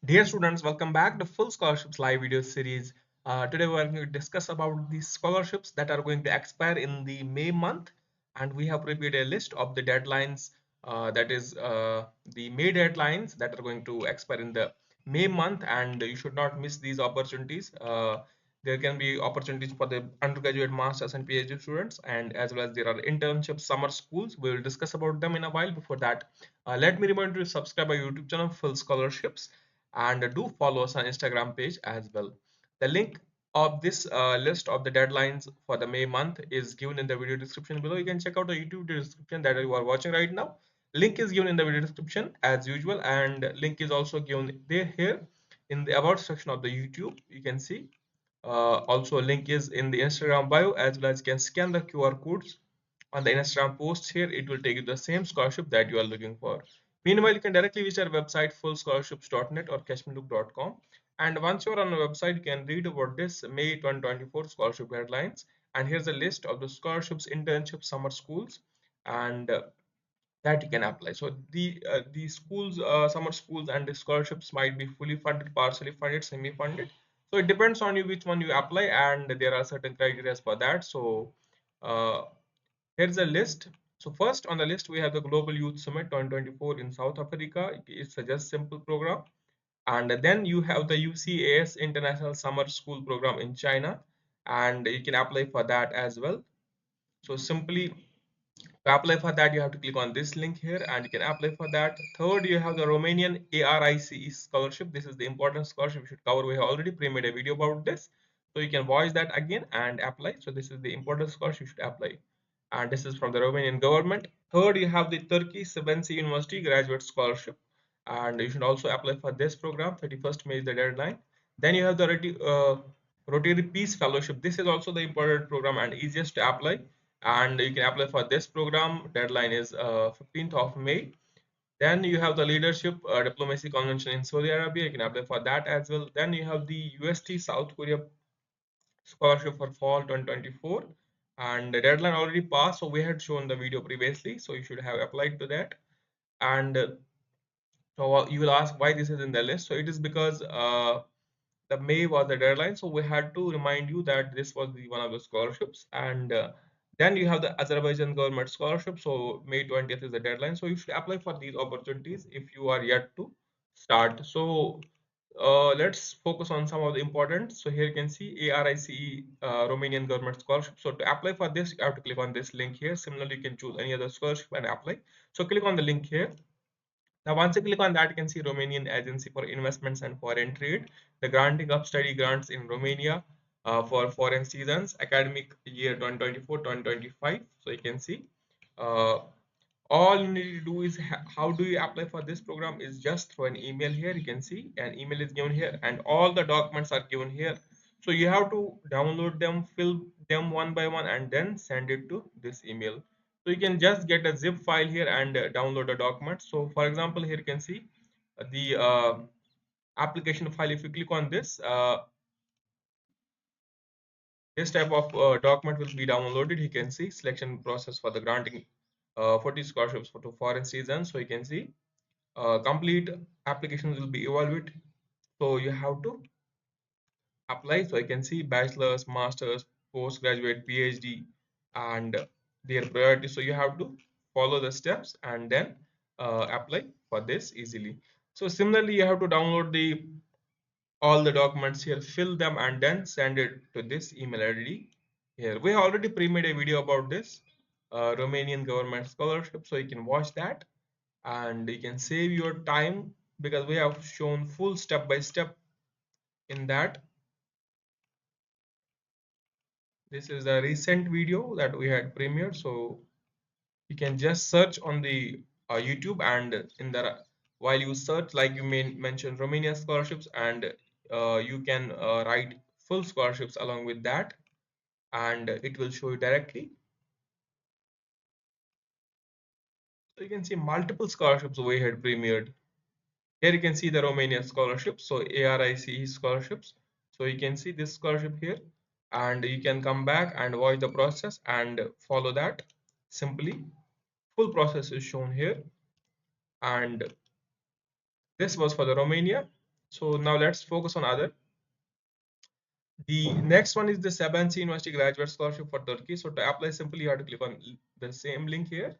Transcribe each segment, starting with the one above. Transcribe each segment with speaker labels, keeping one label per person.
Speaker 1: Dear students, welcome back to Full Scholarships live video series. Today we are going to discuss about the scholarships that are going to expire in the May month, and we have prepared a list of the deadlines. That is the May deadlines that are going to expire in the May month, and you should not miss these opportunities. There can be opportunities for the undergraduate, masters, and PhD students, and as well as there are internships, summer schools. We will discuss about them in a while. Before that, let me remind you to subscribe our YouTube channel, Full Scholarships, and do follow us on Instagram page as well. The link of this list of the deadlines for the May month is given in the video description below. You can check out the YouTube description that you are watching right now. Link is given in the video description as usual, and link is also given there here in the about section of the YouTube. You can see also link is in the Instagram bio, as well as you can scan the QR codes on the Instagram posts here. It will take you the same scholarship that you are looking for. Meanwhile, you can directly visit our website fullscholarships.net or cashmelook.com. And once you're on the website, you can read about this May 2024 scholarship guidelines. And here's a list of the scholarships, internships, summer schools, and that you can apply. So the schools, summer schools, and the scholarships might be fully funded, partially funded, semi-funded. So it depends on you which one you apply, and there are certain criteria for that. So uh, here's a list. So first on the list we have the Global Youth Summit 2024 in South Africa. It's a just simple program. And then you have the UCAS International Summer School Program in China, and you can apply for that as well. So simply to apply for that, you have to click on this link here and you can apply for that. Third, you have the Romanian ARICE scholarship. This is the important scholarship you should cover. We have already pre-made a video about this. So you can watch that again and apply. So this is the important scholarship you should apply. And this is from the Romanian government. Third, you have the Turkey Sabancı University graduate scholarship. And you should also apply for this program. 31st May is the deadline. Then you have the Rotary Peace Fellowship. This is also the important program and easiest to apply, and you can apply for this program. Deadline is 15th of May. Then you have the leadership diplomacy convention in Saudi Arabia. You can apply for that as well. Then you have the UST South Korea scholarship for fall 2024, and the deadline already passed, so we had shown the video previously, so you should have applied to that. And so you will ask why this is in the list. So it is because the May was the deadline, so we had to remind you that this was the one of the scholarships. And then you have the Azerbaijan government scholarship. So May 20th is the deadline. So you should apply for these opportunities if you are yet to start. So let's focus on some of the important. So here you can see ARICE Romanian government scholarship. So to apply for this, you have to click on this link here. Similarly, you can choose any other scholarship and apply. So click on the link here. Now, once you click on that, you can see Romanian Agency for Investments and Foreign Trade, the granting of study grants in Romania for foreign seasons, academic year 2024-2025. So you can see uh, all you need to do is how do you apply for this program is just through an email here. You can see an email is given here and all the documents are given here. So you have to download them, fill them one by one, and then send it to this email. So you can just get a zip file here and download a document. So for example, here you can see the application file. If you click on this, this type of document will be downloaded. You can see selection process for the granting 40 scholarships for foreign seasons. So you can see complete applications will be evaluated. So you have to apply. So you can see bachelor's, master's, postgraduate, PhD, and their priority. So you have to follow the steps and then apply for this easily. So similarly, you have to download the all the documents here, fill them, and then send it to this email ID here. We have already pre-made a video about this Romanian government scholarship, so you can watch that and you can save your time because we have shown full step by step in that. This is a recent video that we had premiered, so you can just search on the YouTube, and in the while you search, like you may mention Romania scholarships, and you can write full scholarships along with that, and it will show you directly. So you can see multiple scholarships we had premiered. Here you can see the Romania scholarships, so ARICE scholarships. So you can see this scholarship here, and you can come back and watch the process and follow that simply. Full process is shown here, and this was for the Romania. So now let's focus on other. The next one is the Sabancı University Graduate Scholarship for Turkey. So to apply, simply you have to click on the same link here,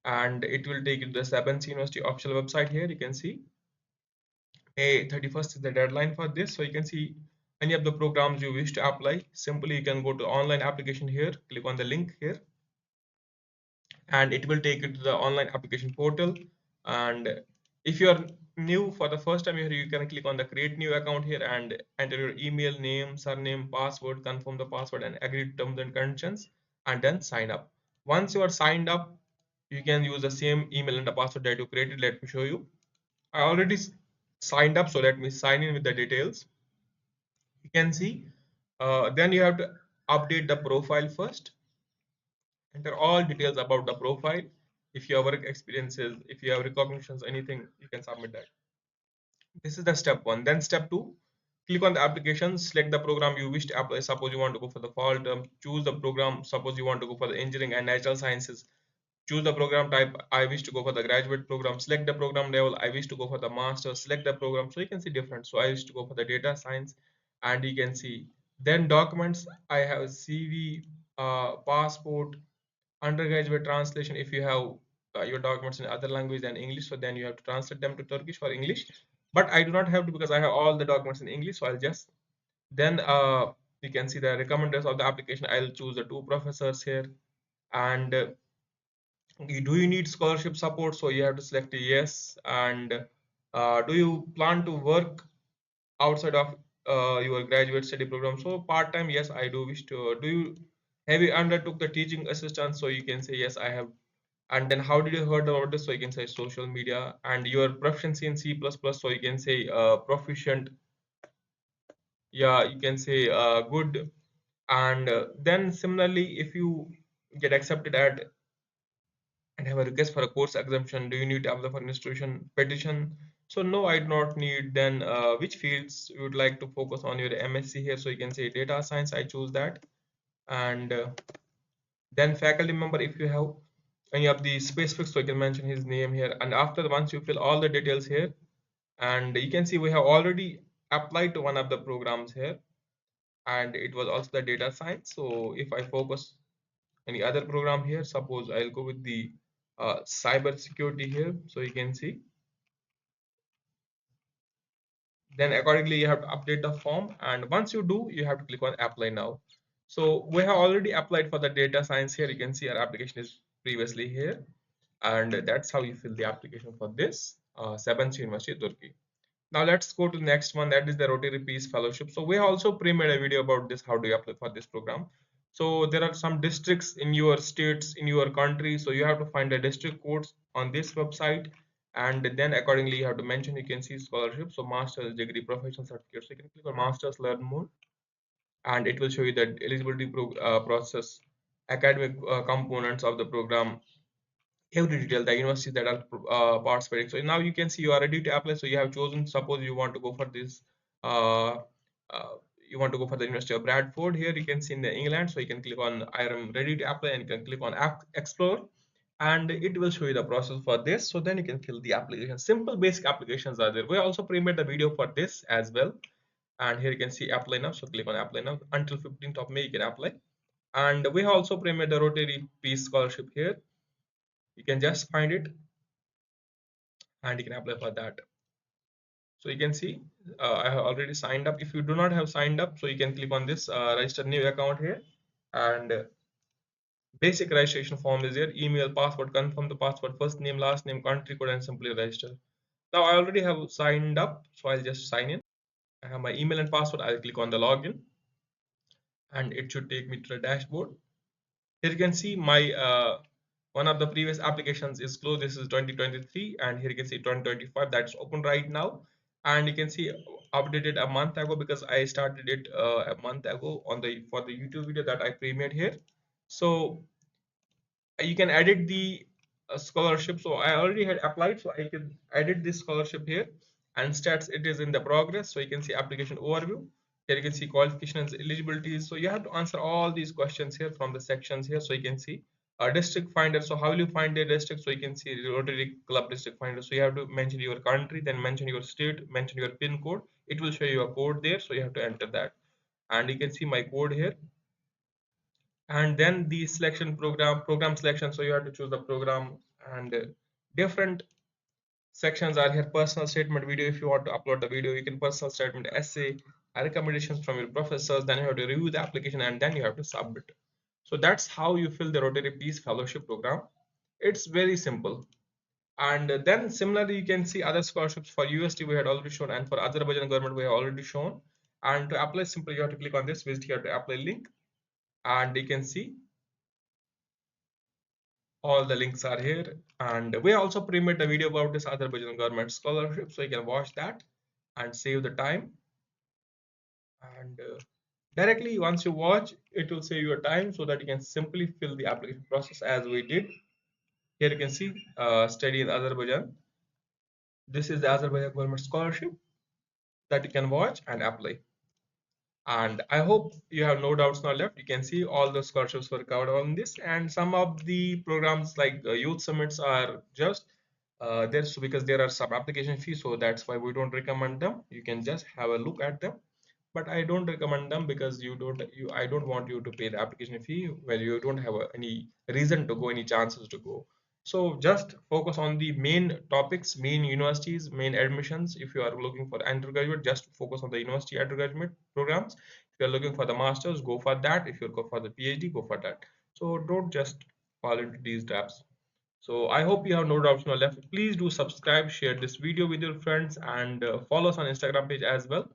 Speaker 1: and it will take you to the Sabancı University official website. Here you can see May 31st is the deadline for this. So you can see any of the programs you wish to apply. Simply you can go to online application here, click on the link here, and it will take you to the online application portal. And if you are new for the first time here, you can click on the create new account here and enter your email, name, surname, password, confirm the password, and agree to terms and conditions, and then sign up. Once you are signed up, you can use the same email and the password that you created. Let me show you. I already signed up, so let me sign in with the details. You can see, then you have to update the profile first. Enter all details about the profile. If you have work experiences, if you have recognitions, anything, you can submit that. This is the step one. Then step two, click on the application, select the program you wish to apply. Suppose you want to go for the fall term, choose the program. Suppose you want to go for the engineering and natural sciences, choose the program type. I wish to go for the graduate program. Select the program level. I wish to go for the master. Select the program. So you can see different. So I wish to go for the data science, and you can see then documents. I have CV, passport, undergraduate translation. If you have your documents in other language than English, so then you have to translate them to Turkish or English. But I do not have to, because I have all the documents in English. So I'll just then you can see the recommenders of the application. I'll choose the two professors here, and do you need scholarship support? So you have to select a yes. And do you plan to work outside of your graduate study program? So part-time, yes, I do wish to. Do you have you undertook the teaching assistant? So you can say yes, I have. And then how did you heard about this? So you can say social media. And your proficiency in C++, so you can say proficient. Yeah, you can say good. And then similarly, if you get accepted at and have a request for a course exemption, do you need to apply for an institution petition? So no, I do not need. Then which fields you would like to focus on your MSc here? So you can say data science, I choose that. And then faculty member, if you have any of the specifics, so you can mention his name here. And after once you fill all the details here, and you can see we have already applied to one of the programs here, and it was also the data science. So if I focus any other program here, suppose I'll go with the cyber security here. So you can see, then accordingly you have to update the form, and once you do, you have to click on apply now. So we have already applied for the data science here. You can see our application is previously here, and that's how you fill the application for this Sabancı University Turkey. Now let's go to the next one, that is the Rotary Peace Fellowship. So we also pre-made a video about this, how do you apply for this program. So there are some districts in your states, in your country, so you have to find the district codes on this website, and then accordingly you have to mention. You can see scholarship, so master's degree, professional certificate. So you can click on masters, learn more, and it will show you the eligibility process, academic components of the program, every detail, the universities that are participating. So now you can see you are ready to apply. So you have chosen, suppose you want to go for this uh, uh, you want to go for the University of Bradford. Here you can see in the England, so you can click on I am ready to apply, and you can click on explore, and it will show you the process for this. So then you can fill the application. Simple basic applications are there. We also pre-made the video for this as well, and here you can see apply now. So click on apply now. Until 15th of May you can apply. And we have also pre-made the Rotary Peace Scholarship here. You can just find it, and you can apply for that. So you can see I have already signed up. If you do not have signed up, so you can click on this register new account here, and basic registration form is there. Email, password, confirm the password, first name, last name, country code, and simply register. Now I already have signed up, so I'll just sign in. I have my email and password. I'll click on the login, and it should take me to the dashboard. Here you can see my one of the previous applications is closed. This is 2023, and here you can see 2025 that's open right now. And you can see updated a month ago, because I started it a month ago on the for the YouTube video that I premiered here. So you can edit the scholarship. So I already had applied, so I can edit this scholarship here, and stats it is in the progress. So you can see application overview. Here you can see qualifications, eligibility. So you have to answer all these questions here from the sections here. So you can see a district finder. So how will you find a district? So you can see Rotary Club district finder. So you have to mention your country, then mention your state, mention your pin code. It will show you a code there, so you have to enter that. And you can see my code here. And then the selection program selection. So you have to choose the program, and different sections are here. Personal statement video. If you want to upload the video, you can personal statement, essay, recommendations from your professors. Then you have to review the application, and then you have to submit. So that's how you fill the Rotary Peace Fellowship program. It's very simple. And then similarly, you can see other scholarships for UST we had already shown, and for Azerbaijan government we have already shown. And to apply, simply you have to click on this visit here to apply link, and you can see all the links are here. And we also pre-made a video about this Azerbaijan government scholarship, so you can watch that and save the time. And directly once you watch, it will save your time so that you can simply fill the application process as we did. Here you can see study in Azerbaijan. This is the Azerbaijan government scholarship that you can watch and apply. And I hope you have no doubts now left. You can see all the scholarships were covered on this, and some of the programs like youth summits are just there's because there are some application fees, so that's why we don't recommend them. You can just have a look at them, but I don't recommend them because I don't want you to pay the application fee when you don't have any reason to go, any chances to go. So just focus on the main topics, main universities, main admissions. If you are looking for undergraduate, just focus on the university undergraduate programs. If you're looking for the masters, go for that. If you're go for the PhD, go for that. So don't just fall into these traps. So I hope you have no doubts now left. Please do subscribe, share this video with your friends, and follow us on Instagram page as well.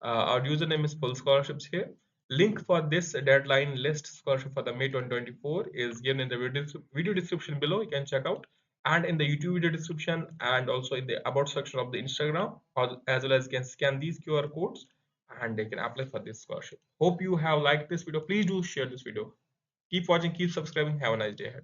Speaker 1: Our username is full scholarships here. Link for this deadline list scholarship for the May 2024 is given in the video description below. You can check out, and in the YouTube video description, and also in the about section of the Instagram, or as well as you can scan these QR codes and they can apply for this scholarship. Hope you have liked this video. Please do share this video. Keep watching, keep subscribing. Have a nice day ahead.